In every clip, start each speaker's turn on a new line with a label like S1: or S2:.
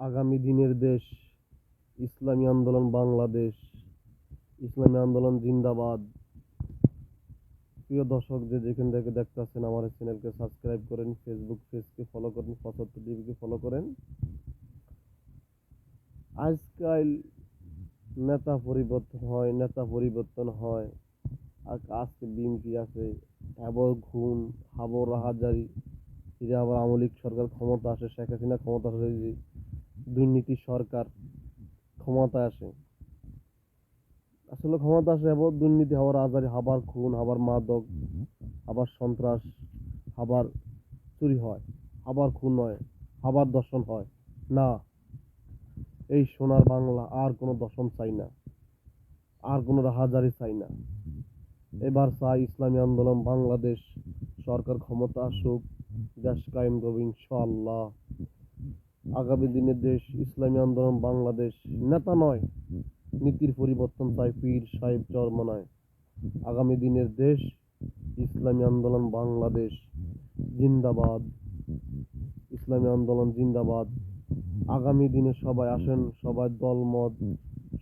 S1: আগামী দিনের দেশ ইসলামী আন্দোলন বাংলাদেশ, ইসলামী আন্দোলন জিন্দাবাদ। প্রিয় দর্শক, যে যেখান থেকে দেখতেছেন আমার চ্যানেলকে সাবস্ক্রাইব করেন, ফেসবুক পেজকে ফলো করেন, ৭৫ টিভিকে ফলো করেন। আজকাল নেতা পরিবর্তন হয়। আর আজকে বিএনপি আছে, আবার খুন, আবার রাহাজারি, ফিরে আবার আওয়ামী লীগ সরকার ক্ষমতা আসে, শেখ হাসিনা ক্ষমতা আসে, যে দুর্নীতি সরকার ক্ষমতায় আসে। আসলে ক্ষমতা আসে আবার দুর্নীতি, আবার রাহাজারি, আবার খুন, আবার মাদক, আবার সন্ত্রাস, আবার চুরি হয়, আবার খুন হয়, আবার দর্শন হয়। না, এই সোনার বাংলা আর কোনো দর্শন চাই না, আর কোনো রাহাজারি চাই না। এবার চাই ইসলামী আন্দোলন বাংলাদেশ সরকার ক্ষমতা আসুক, দেশ কায়েম করবে ইনশাআল্লাহ। আগামী দিনের দেশ ইসলামী আন্দোলন বাংলাদেশ। নেতা নয়, নীতির পরিবর্তন চাই, পীর সাহেব চরমনায়। আগামী দিনের দেশ ইসলামী আন্দোলন বাংলাদেশ জিন্দাবাদ, ইসলামী আন্দোলন জিন্দাবাদ। আগামী দিনে সবাই আসেন, সবাই দলমত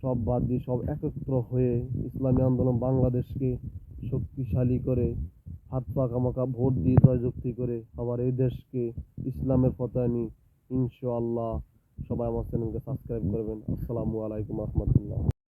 S1: সব বাদ দিয়ে সব একত্র হয়ে ইসলামী আন্দোলন বাংলাদেশকে শক্তিশালী করে, হাত পাকা মাকা ভোট দিয়ে জয়যুক্তি করে আবার এই দেশকে ইসলামের পতাকা ইনশাআল্লাহ। সবাই আমার চ্যানেলকে সাবস্ক্রাইব করবেন। আসসালামু আলাইকুম রহমতুল্লাহ।